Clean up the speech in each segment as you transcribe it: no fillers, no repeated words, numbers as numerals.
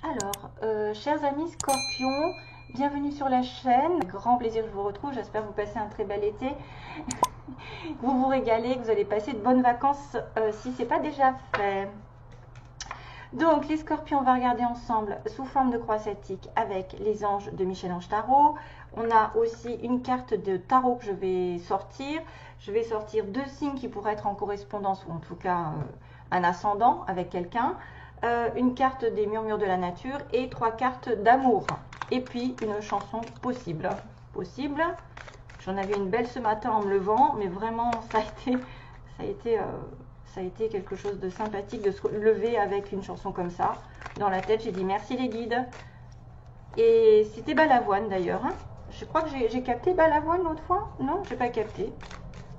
Alors, chers amis Scorpions, bienvenue sur la chaîne. Grand plaisir que je vous retrouve. J'espère que vous passez un très bel été. Vous vous régalez, que vous allez passer de bonnes vacances si ce n'est pas déjà fait. Donc, les Scorpions, on va regarder ensemble sous forme de croix celtique avec les anges de Michel-Ange Tarot. On a aussi une carte de tarot que je vais sortir. Je vais sortir deux signes qui pourraient être en correspondance, ou en tout cas un ascendant avec quelqu'un. Une carte des murmures de la nature et trois cartes d'amour. Et puis une chanson possible. J'en avais une belle ce matin en me levant, mais vraiment ça a été quelque chose de sympathique de se lever avec une chanson comme ça dans la tête. J'ai dit merci les guides. Et c'était Balavoine d'ailleurs. Hein. Je crois que j'ai capté Balavoine l'autre fois. Non, j'ai pas capté.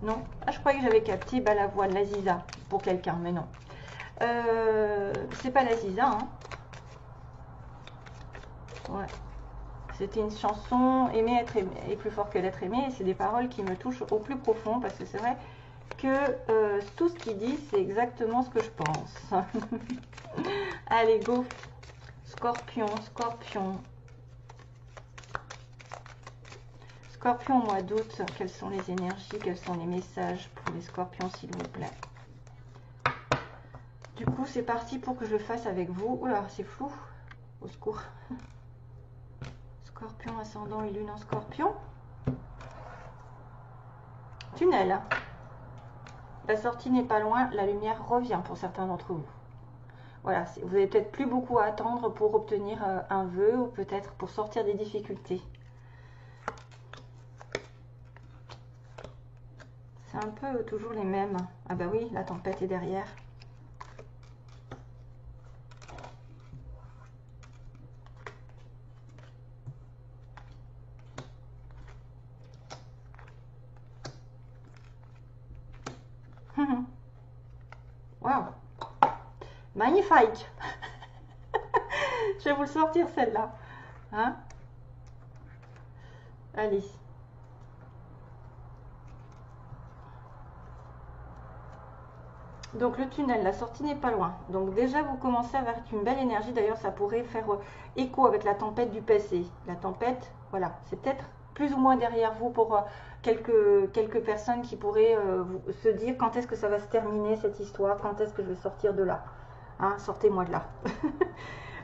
Non. Ah, je croyais que j'avais capté Balavoine, la Ziza, pour quelqu'un, mais non. C'est pas la Ziza. Hein. Ouais. C'était une chanson Aimer être aimé est plus fort que l'être aimé. Et c'est des paroles qui me touchent au plus profond parce que c'est vrai que tout ce qu'il dit, c'est exactement ce que je pense. Allez, go. Scorpion. Scorpion au mois d'août, quelles sont les énergies, quels sont les messages pour les Scorpions, s'il vous plaît. Du coup, c'est parti pour que je le fasse avec vous. Oula, c'est flou. Au secours. Scorpion, ascendant et lune en Scorpion. Tunnel. La sortie n'est pas loin, la lumière revient pour certains d'entre vous. Voilà, vous n'avez peut-être plus beaucoup à attendre pour obtenir un vœu ou peut-être pour sortir des difficultés. C'est un peu toujours les mêmes. Ah bah oui, la tempête est derrière. Waouh, magnifique. Je vais vous le sortir celle-là. Hein? Allez. Donc le tunnel, la sortie n'est pas loin. Donc déjà vous commencez avec une belle énergie. D'ailleurs ça pourrait faire écho avec la tempête du passé. La tempête, voilà, c'est peut-être plus ou moins derrière vous pour quelques personnes qui pourraient se dire quand est-ce que ça va se terminer cette histoire, quand est-ce que je vais sortir de là. Hein, sortez-moi de là.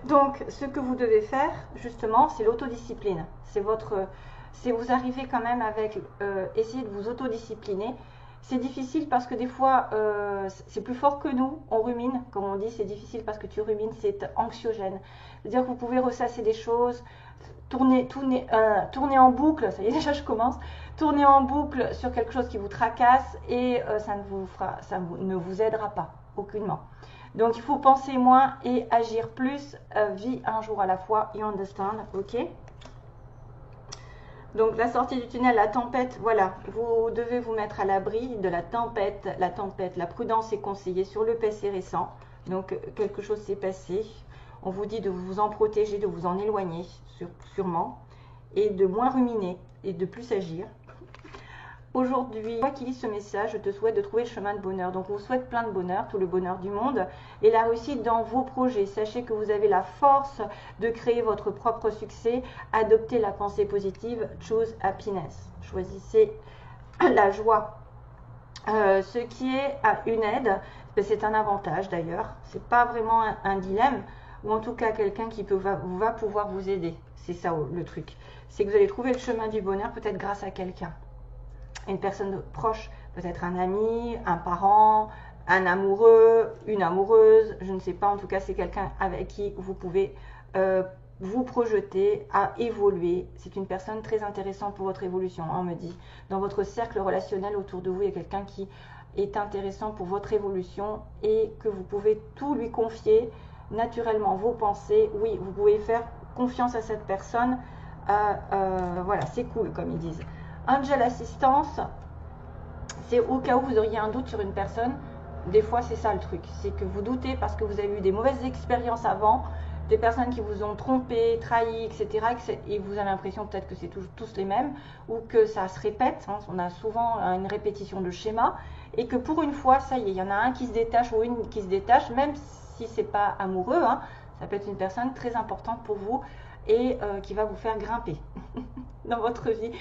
Donc ce que vous devez faire justement, c'est l'autodiscipline. C'est vous arrivez quand même avec essayer de vous autodiscipliner. C'est difficile parce que des fois, c'est plus fort que nous, on rumine, comme on dit, c'est difficile parce que tu rumines, c'est anxiogène. C'est-à-dire que vous pouvez ressasser des choses, tourner en boucle, ça y est déjà je commence, tourner en boucle sur quelque chose qui vous tracasse et ça ne vous aidera pas, aucunement. Donc il faut penser moins et agir plus, vie un jour à la fois, you understand, ok? Donc la sortie du tunnel, la tempête, voilà, vous devez vous mettre à l'abri de la tempête. La prudence est conseillée sur le passé récent. Donc quelque chose s'est passé. On vous dit de vous en protéger, de vous en éloigner, sûrement, et de moins ruminer et de plus agir. Aujourd'hui, moi qui lis ce message, je te souhaite de trouver le chemin de bonheur. Donc, on vous souhaite plein de bonheur, tout le bonheur du monde et la réussite dans vos projets. Sachez que vous avez la force de créer votre propre succès. Adoptez la pensée positive. Choose happiness. Choisissez la joie. Ce qui est une aide, c'est un avantage d'ailleurs. C'est pas vraiment un dilemme ou en tout cas quelqu'un qui va pouvoir vous aider. C'est ça le truc. C'est que vous allez trouver le chemin du bonheur peut-être grâce à quelqu'un. Une personne proche, peut-être un ami, un parent, un amoureux, une amoureuse, je ne sais pas, en tout cas c'est quelqu'un avec qui vous pouvez vous projeter à évoluer. C'est une personne très intéressante pour votre évolution, on me dit. Dans votre cercle relationnel autour de vous, il y a quelqu'un qui est intéressant pour votre évolution et que vous pouvez tout lui confier naturellement, vos pensées. Oui, vous pouvez faire confiance à cette personne. Voilà, c'est cool comme ils disent. Angel Assistance, c'est au cas où vous auriez un doute sur une personne. Des fois, c'est ça le truc. C'est que vous doutez parce que vous avez eu des mauvaises expériences avant, des personnes qui vous ont trompé, trahi, etc. Et vous avez l'impression peut-être que c'est tous les mêmes ou que ça se répète. Hein, on a souvent une répétition de schéma et que pour une fois, ça y est, il y en a un qui se détache ou une qui se détache, même si c'est pas amoureux. Hein, Ça peut être une personne très importante pour vous et qui va vous faire grimper dans votre vie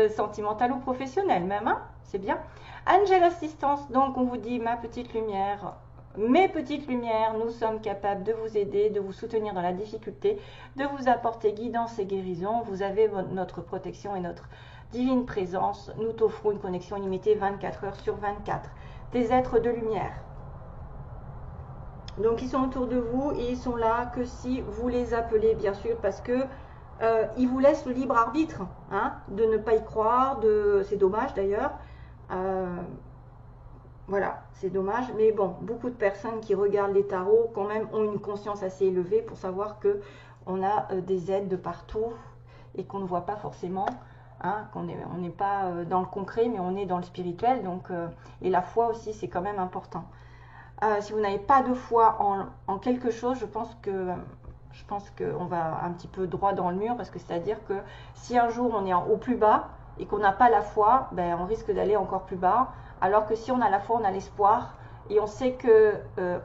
sentimentale ou professionnelle même, hein, c'est bien. Angel Assistance, donc on vous dit ma petite lumière, mes petites lumières, nous sommes capables de vous aider, de vous soutenir dans la difficulté, de vous apporter guidance et guérison. Vous avez notre protection et notre divine présence. Nous t'offrons une connexion illimitée 24 heures sur 24. Des êtres de lumière. Donc ils sont autour de vous et ils sont là que si vous les appelez, bien sûr, parce que ils vous laissent le libre arbitre, hein, de ne pas y croire, c'est dommage d'ailleurs. Voilà, c'est dommage, mais bon, beaucoup de personnes qui regardent les tarots quand même ont une conscience assez élevée pour savoir que on a des aides de partout et qu'on ne voit pas forcément, hein, on n'est pas dans le concret, mais on est dans le spirituel, donc et la foi aussi, c'est quand même important. Si vous n'avez pas de foi en quelque chose, je pense qu'on va un petit peu droit dans le mur, parce que c'est-à-dire que si un jour on est au plus bas et qu'on n'a pas la foi, ben, on risque d'aller encore plus bas. Alors que si on a la foi, on a l'espoir. Et on sait que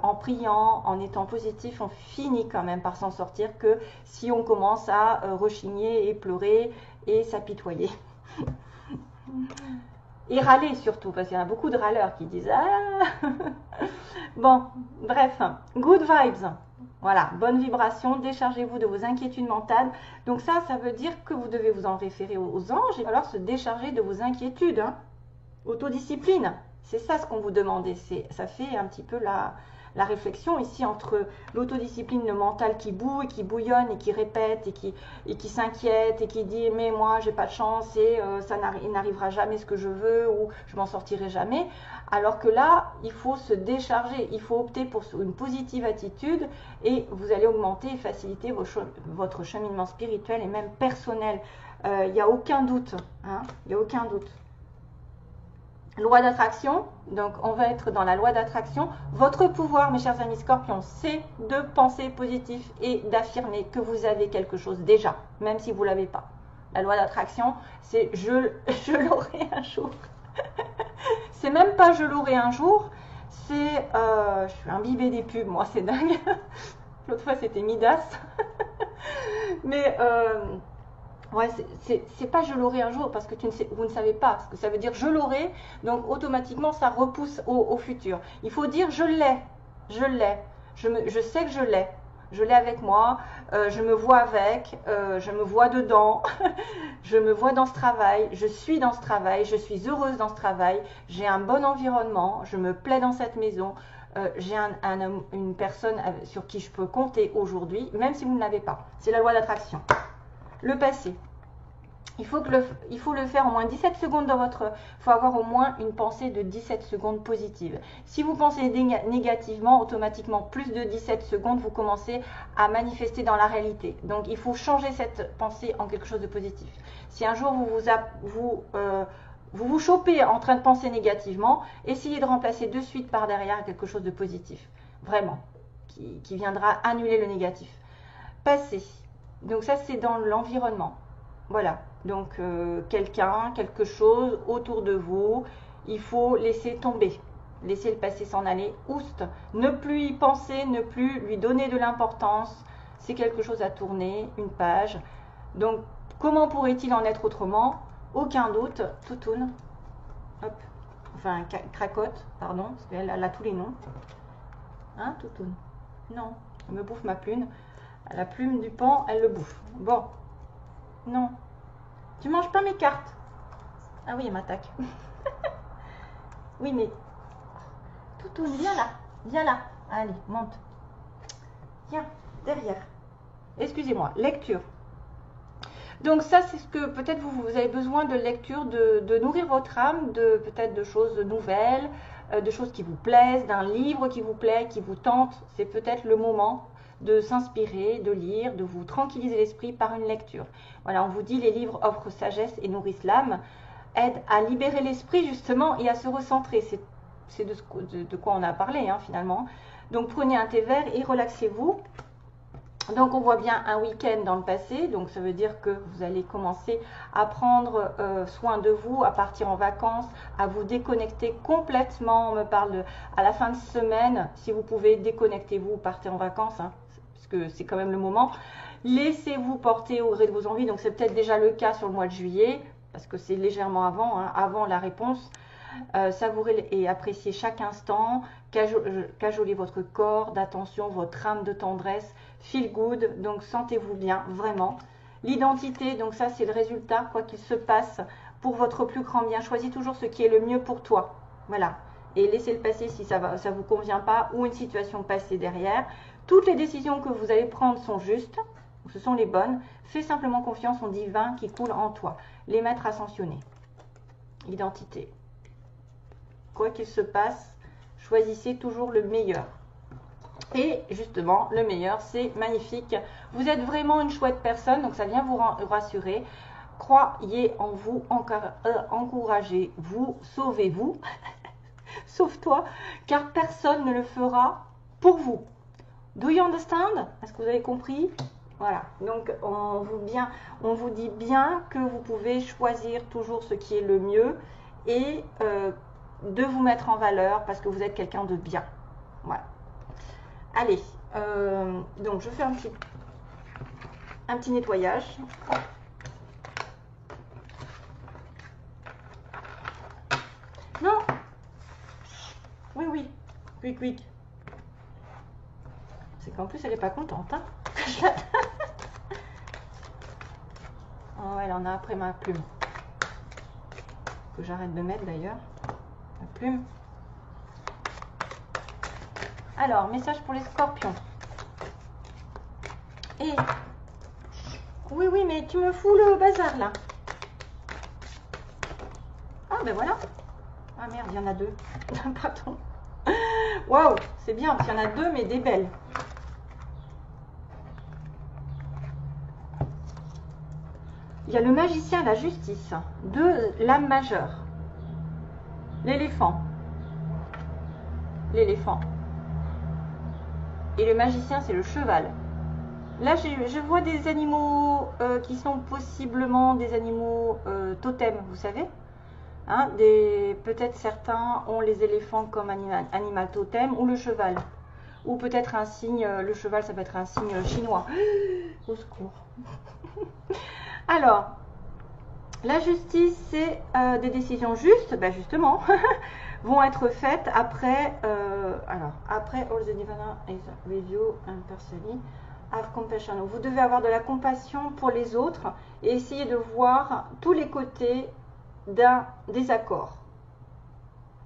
en priant, en étant positif, on finit quand même par s'en sortir, que si on commence à rechigner et pleurer et s'apitoyer. Et râler surtout, parce qu'il y en a beaucoup de râleurs qui disent « Ah !» Bon, bref, good vibes. Voilà, bonne vibration, déchargez-vous de vos inquiétudes mentales. Donc ça veut dire que vous devez vous en référer aux anges et alors se décharger de vos inquiétudes. Hein. Autodiscipline, c'est ça ce qu'on vous demandait. Ça fait un petit peu la réflexion ici entre l'autodiscipline, le mental qui boue et qui bouillonne et qui répète et qui s'inquiète et qui dit mais moi j'ai pas de chance et il n'arrivera jamais ce que je veux ou je m'en sortirai jamais. Alors que là, il faut se décharger, il faut opter pour une positive attitude et vous allez augmenter et faciliter votre cheminement spirituel et même personnel. Il n'y a aucun doute, hein, il n'y a aucun doute. Loi d'attraction, donc on va être dans la loi d'attraction. Votre pouvoir, mes chers amis scorpions, c'est de penser positif et d'affirmer que vous avez quelque chose déjà, même si vous ne l'avez pas. La loi d'attraction, c'est je l'aurai un jour. C'est même pas je l'aurai un jour, c'est je suis imbibée des pubs, moi c'est dingue. L'autre fois c'était Midas. Mais ouais, c'est pas je l'aurai un jour parce que vous ne savez pas ce que ça veut dire je l'aurai, donc automatiquement ça repousse au futur. Il faut dire je l'ai, je sais que je l'ai avec moi, je me vois avec, je me vois dedans, je me vois dans ce travail, je suis dans ce travail, je suis heureuse dans ce travail, j'ai un bon environnement, je me plais dans cette maison, j'ai une personne sur qui je peux compter aujourd'hui, même si vous ne l'avez pas. C'est la loi d'attraction. Le passé. Il faut le faire au moins 17 secondes dans votre... Il faut avoir au moins une pensée de 17 secondes positive. Si vous pensez négativement, automatiquement, plus de 17 secondes, vous commencez à manifester dans la réalité. Donc, il faut changer cette pensée en quelque chose de positif. Si un jour vous vous chopez en train de penser négativement, essayez de remplacer de suite par derrière quelque chose de positif. Vraiment. Qui viendra annuler le négatif. Passé. Donc ça, c'est dans l'environnement. Voilà. Donc, quelqu'un, quelque chose autour de vous, il faut laisser tomber. Laisser le passé s'en aller. Oust. Ne plus y penser, ne plus lui donner de l'importance. C'est quelque chose à tourner, une page. Donc, comment pourrait-il en être autrement? Aucun doute. Toutoune. Hop. Enfin, cracotte, pardon, parce qu'elle a tous les noms. Hein, Toutoune? Non, elle me bouffe ma plume. La plume du pan, elle le bouffe. Bon. Non. Tu manges pas mes cartes. Ah oui, elle m'attaque. Oui, mais... Toutoune, viens là. Viens là. Allez, monte. Viens, derrière. Excusez-moi, lecture. Donc ça, c'est ce que peut-être vous avez besoin de lecture, de nourrir votre âme, peut-être de choses nouvelles, de choses qui vous plaisent, d'un livre qui vous plaît, qui vous tente. C'est peut-être le moment de s'inspirer, de lire, de vous tranquilliser l'esprit par une lecture. Voilà, on vous dit les livres offrent sagesse et nourrissent l'âme, aident à libérer l'esprit justement et à se recentrer. C'est de quoi on a parlé hein, finalement. Donc prenez un thé vert et relaxez-vous. Donc on voit bien un week-end dans le passé, donc ça veut dire que vous allez commencer à prendre soin de vous, à partir en vacances, à vous déconnecter complètement. On me parle à la fin de semaine, si vous pouvez déconnectez-vous, partez en vacances, hein, parce puisque c'est quand même le moment. Laissez-vous porter au gré de vos envies. Donc c'est peut-être déjà le cas sur le mois de juillet, parce que c'est légèrement avant, hein, avant la réponse. Savourez et appréciez chaque instant. Cajolez votre corps d'attention, votre âme de tendresse. Feel good, donc sentez-vous bien, vraiment. L'identité, donc ça c'est le résultat, quoi qu'il se passe, pour votre plus grand bien. Choisis toujours ce qui est le mieux pour toi. Voilà. Et laissez le passer si ça ne vous convient pas, ou une situation passée derrière. Toutes les décisions que vous allez prendre sont justes, ce sont les bonnes. Fais simplement confiance au divin qui coule en toi. Les maîtres ascensionnés. Identité. Quoi qu'il se passe, choisissez toujours le meilleur. Et justement, le meilleur, c'est magnifique. Vous êtes vraiment une chouette personne, donc ça vient vous rassurer. Croyez en vous, encouragez-vous, sauvez-vous, sauve-toi, car personne ne le fera pour vous. Do you understand? Est-ce que vous avez compris? Voilà, donc on vous dit bien que vous pouvez choisir toujours ce qui est le mieux et de vous mettre en valeur parce que vous êtes quelqu'un de bien. Voilà. Allez, donc je fais un petit nettoyage. Non. Oui, oui. Quick, quick. C'est qu'en plus, elle n'est pas contente. Hein. Oh, elle en a après ma plume. Que j'arrête de mettre d'ailleurs. La plume. Alors, message pour les scorpions. Et... Oui, oui, mais tu me fous le bazar là. Ah, ben voilà. Ah merde, il y en a deux. Pardon. Waouh, c'est bien, parce qu'il y en a deux, mais des belles. Il y a le magicien et la justice. Deux lames majeures. L'éléphant. L'éléphant. Et le magicien, c'est le cheval. Là, je vois des animaux qui sont possiblement des animaux totems, vous savez. Hein, peut-être certains ont les éléphants comme animal totem ou le cheval. Ou peut-être un signe, le cheval, ça peut être un signe chinois. Au secours. Alors, la justice, c'est des décisions justes, ben justement, vont être faites après, après all the divine is review and personally have compassion. Vous devez avoir de la compassion pour les autres et essayer de voir tous les côtés d'un désaccord.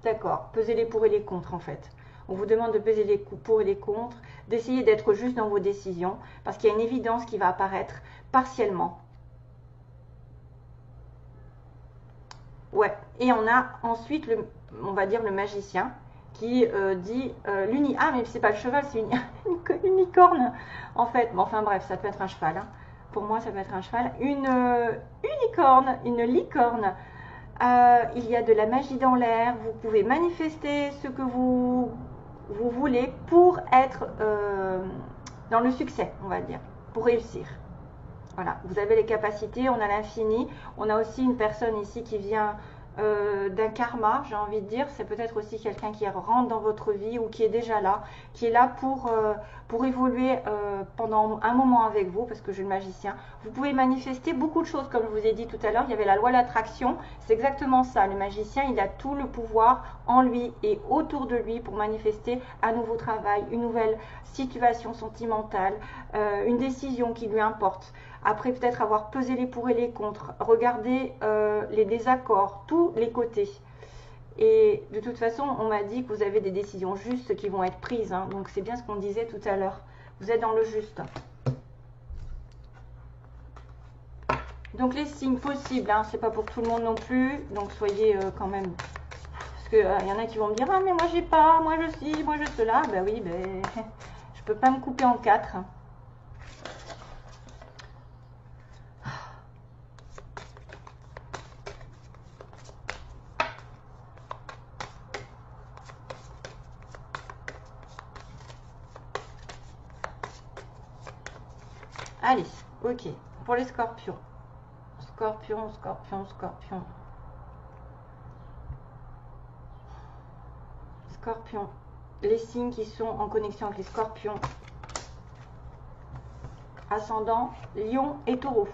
D'accord, pesez les pour et les contre en fait. On vous demande de peser les pour et les contre, d'essayer d'être juste dans vos décisions, parce qu'il y a une évidence qui va apparaître partiellement. Ouais, et on a ensuite, on va dire le magicien, qui dit ah mais c'est pas le cheval, c'est une unicorne en fait. Bon, enfin bref, ça peut être un cheval. Hein. Pour moi, ça peut être un cheval. Une unicorne, une licorne. Il y a de la magie dans l'air. Vous pouvez manifester ce que vous voulez pour être dans le succès, on va dire, pour réussir. Voilà, vous avez les capacités, on a l'infini. On a aussi une personne ici qui vient d'un karma, j'ai envie de dire. C'est peut-être aussi quelqu'un qui rentre dans votre vie ou qui est déjà là, qui est là pour évoluer pendant un moment avec vous, parce que je suis le magicien. Vous pouvez manifester beaucoup de choses, comme je vous ai dit tout à l'heure. Il y avait la loi de l'attraction, c'est exactement ça. Le magicien, il a tout le pouvoir en lui et autour de lui pour manifester un nouveau travail, une nouvelle situation sentimentale, une décision qui lui importe. Après peut-être avoir pesé les pour et les contre, regarder les désaccords, tous les côtés. Et de toute façon, on m'a dit que vous avez des décisions justes qui vont être prises. Hein, donc c'est bien ce qu'on disait tout à l'heure. Vous êtes dans le juste. Donc les signes possibles, hein, c'est pas pour tout le monde non plus. Donc soyez quand même... Parce qu'il y en a qui vont me dire « Ah mais moi j'ai pas, moi je suis, moi je cela. » Ben oui, ben, je peux pas me couper en quatre. Allez, ok. Pour les scorpions. Scorpion, scorpion, scorpion. Scorpion. Les signes qui sont en connexion avec les scorpions. ascendant Lion et Taureau.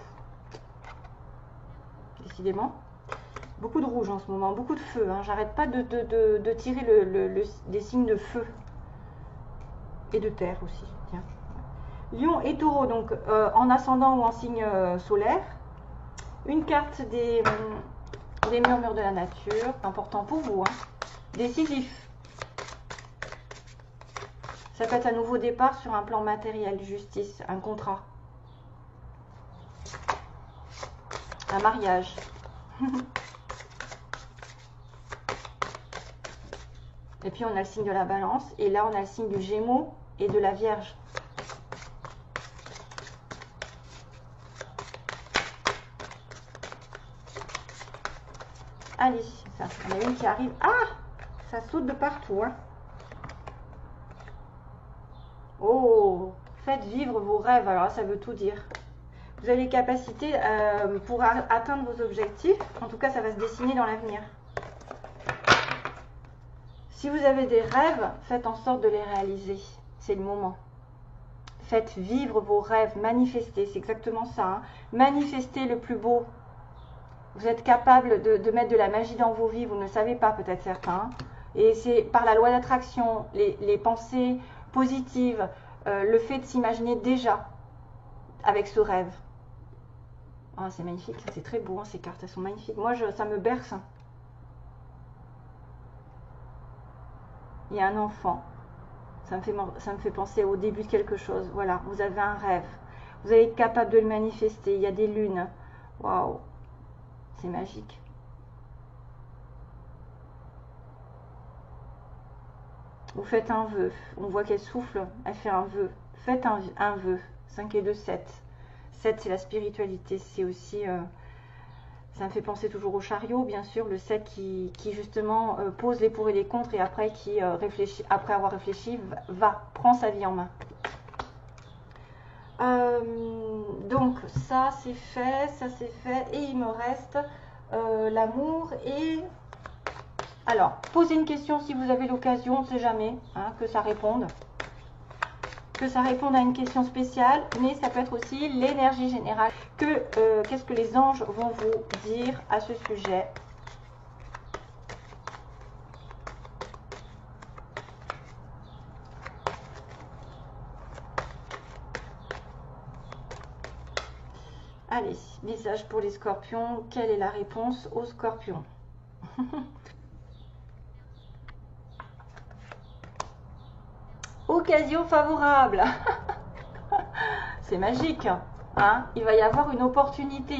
Décidément, beaucoup de rouge en ce moment, beaucoup de feu. Hein. J'arrête pas de tirer des signes de feu et de terre aussi. Tiens. Lion et Taureau, donc en ascendant ou en signe solaire. Une carte des murmures de la nature, important pour vous. Hein. Décisif. Ça peut être un nouveau départ sur un plan matériel, justice, un contrat. Un mariage. Et puis on a le signe de la balance. Et là on a le signe du Gémeaux et de la Vierge. Allez, ça, on a une qui arrive. Ah, ça saute de partout. Hein. Oh, faites vivre vos rêves. Alors ça veut tout dire. Vous avez les capacités pour atteindre vos objectifs. En tout cas, ça va se dessiner dans l'avenir. Si vous avez des rêves, faites en sorte de les réaliser. C'est le moment. Faites vivre vos rêves, manifestez. C'est exactement ça. Hein. Manifestez le plus beau. Vous êtes capable de mettre de la magie dans vos vies. Vous ne le savez pas, peut-être certains. Et c'est par la loi d'attraction, les pensées positives, le fait de s'imaginer déjà avec ce rêve. Ah, c'est magnifique, c'est très beau, hein, ces cartes, elles sont magnifiques. Moi, ça me berce. Il y a un enfant. Ça me fait penser au début de quelque chose. Voilà, vous avez un rêve. Vous allez être capable de le manifester. Il y a des lunes. Waouh, c'est magique. Vous faites un vœu. On voit qu'elle souffle. Elle fait un vœu. Faites un vœu. 5 et 2, 7. 7, c'est la spiritualité. C'est aussi... ça me fait penser toujours au chariot, bien sûr. Le 7 qui justement pose les pour et les contre et après qui réfléchit, après avoir réfléchi, prend sa vie en main. Donc ça c'est fait, et il me reste l'amour et... Alors, posez une question si vous avez l'occasion, on ne sait jamais, hein, que ça réponde. Que ça réponde à une question spéciale, mais ça peut être aussi l'énergie générale. Qu'est-ce que les anges vont vous dire à ce sujet? Allez, message pour les scorpions. Quelle est la réponse aux scorpions? Occasion favorable. C'est magique. Hein, il va y avoir une opportunité.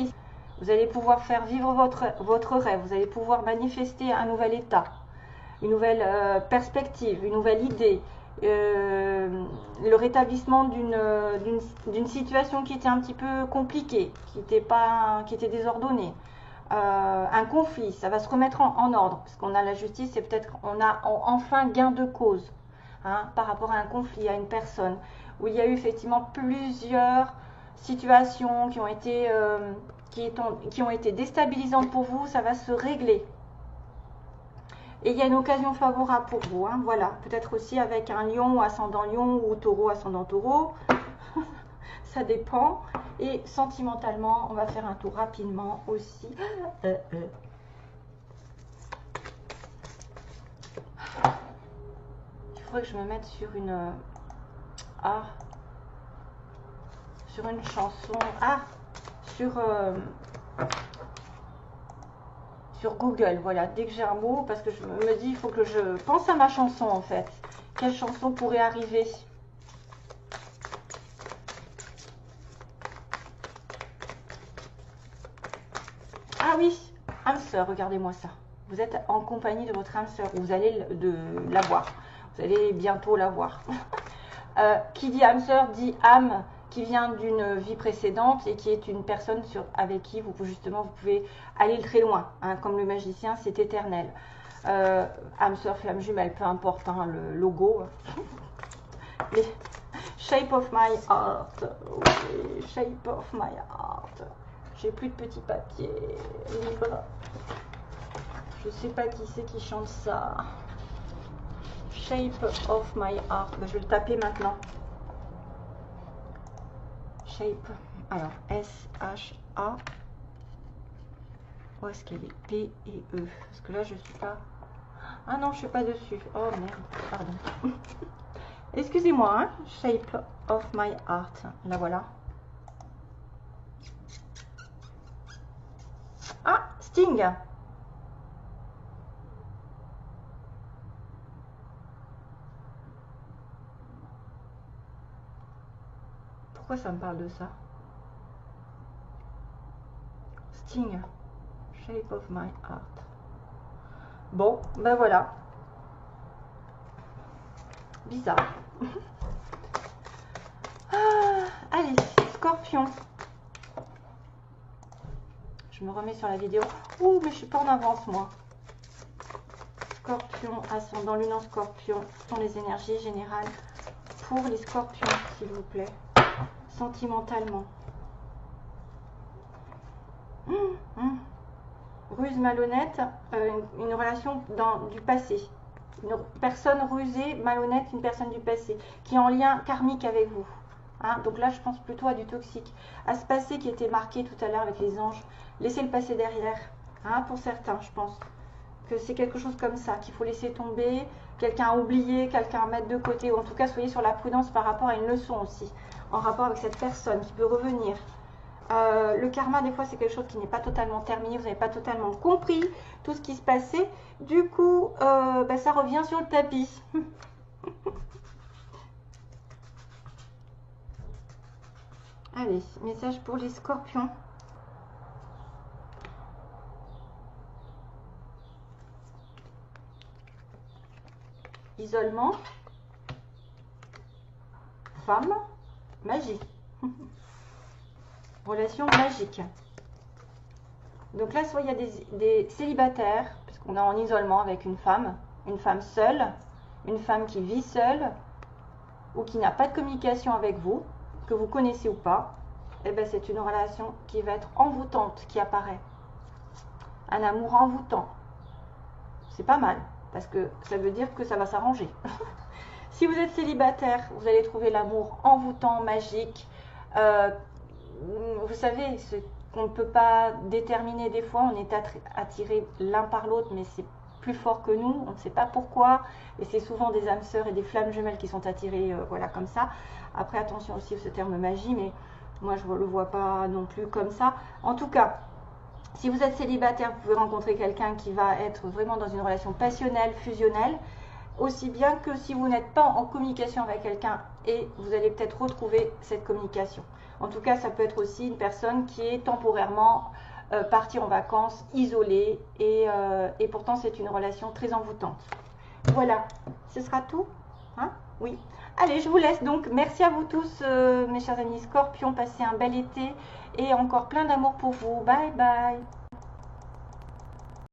Vous allez pouvoir faire vivre votre rêve. Vous allez pouvoir manifester un nouvel état, une nouvelle perspective, une nouvelle idée. Le rétablissement d'une situation qui était un petit peu compliquée, qui était désordonnée. Un conflit, ça va se remettre en ordre. Parce qu'on a la justice, c'est peut-être on a enfin gain de cause. Hein, par rapport à un conflit, à une personne, où il y a eu effectivement plusieurs situations qui ont été déstabilisantes pour vous, ça va se régler. Et il y a une occasion favorable pour vous, hein, voilà, peut-être aussi avec un lion ascendant lion ou taureau ascendant taureau, ça dépend. Et sentimentalement, on va faire un tour rapidement aussi. Il faudrait que je me mette sur une chanson, sur Google, voilà, dès que j'ai un mot, parce que je me dis, il faut que je pense à ma chanson en fait. Quelle chanson pourrait arriver? Ah oui, âme sœur, regardez-moi ça. Vous êtes en compagnie de votre âme sœur, vous allez la voir. Vous allez bientôt la voir. Qui dit âme sœur dit âme qui vient d'une vie précédente et qui est une personne avec qui vous pouvez aller très loin. Hein, comme le magicien, c'est éternel. Âme sœur, flamme jumelle, peu importe hein, le logo. Shape of my heart. Okay. Shape of my heart. J'ai plus de petits papiers. Je sais pas qui c'est qui chante ça. Shape of my heart. Ben, je vais le taper maintenant. shape. Alors, S-H-A. Où est-ce qu'elle est? P et E. Parce que là, je suis pas... Ah non, je suis pas dessus. Oh merde, pardon. Excusez-moi, hein. Shape of my heart. La voilà. Ah, Sting. Pourquoi ça me parle de ça? Sting. Shape of my heart. Bon, ben voilà. Bizarre. Ah, allez, Scorpion. Je me remets sur la vidéo. Ouh, mais je suis pas en avance, moi. Scorpion, ascendant, lune en Scorpion. Ce sont les énergies générales pour les Scorpions, s'il vous plaît. Sentimentalement. Ruse malhonnête, une relation du passé. Une personne rusée, malhonnête, une personne du passé, qui est en lien karmique avec vous. Hein, donc là, je pense plutôt à du toxique, à ce passé qui était marqué tout à l'heure avec les anges. Laissez le passé derrière. Hein, pour certains, je pense que c'est quelque chose comme ça qu'il faut laisser tomber, quelqu'un à oublier, quelqu'un à mettre de côté, ou en tout cas, soyez sur la prudence par rapport à une leçon aussi, en rapport avec cette personne qui peut revenir. Le karma, des fois, c'est quelque chose qui n'est pas totalement terminé. Vous n'avez pas totalement compris tout ce qui se passait. Du coup, ça revient sur le tapis. Allez, message pour les Scorpions. Isolement. Femme. Magie. Relation magique. Donc là, soit il y a des célibataires, puisqu'on est en isolement avec une femme seule, une femme qui vit seule, ou qui n'a pas de communication avec vous, que vous connaissez ou pas, et ben c'est une relation qui va être envoûtante qui apparaît. Un amour envoûtant. C'est pas mal, parce que ça veut dire que ça va s'arranger. Si vous êtes célibataire, vous allez trouver l'amour envoûtant, magique. Vous savez, ce qu'on ne peut pas déterminer des fois, on est attiré l'un par l'autre, mais c'est plus fort que nous, on ne sait pas pourquoi, et c'est souvent des âmes sœurs et des flammes jumelles qui sont attirées, voilà, comme ça. Après, attention aussi à ce terme magie, mais moi je ne le vois pas non plus comme ça. En tout cas, si vous êtes célibataire, vous pouvez rencontrer quelqu'un qui va être vraiment dans une relation passionnelle, fusionnelle, aussi bien que si vous n'êtes pas en communication avec quelqu'un, et vous allez peut-être retrouver cette communication. En tout cas, ça peut être aussi une personne qui est temporairement partie en vacances, isolée, et pourtant c'est une relation très envoûtante. Voilà, ce sera tout, hein? Oui. Allez, je vous laisse donc. Merci à vous tous, mes chers amis Scorpions. Passez un bel été et encore plein d'amour pour vous. Bye bye.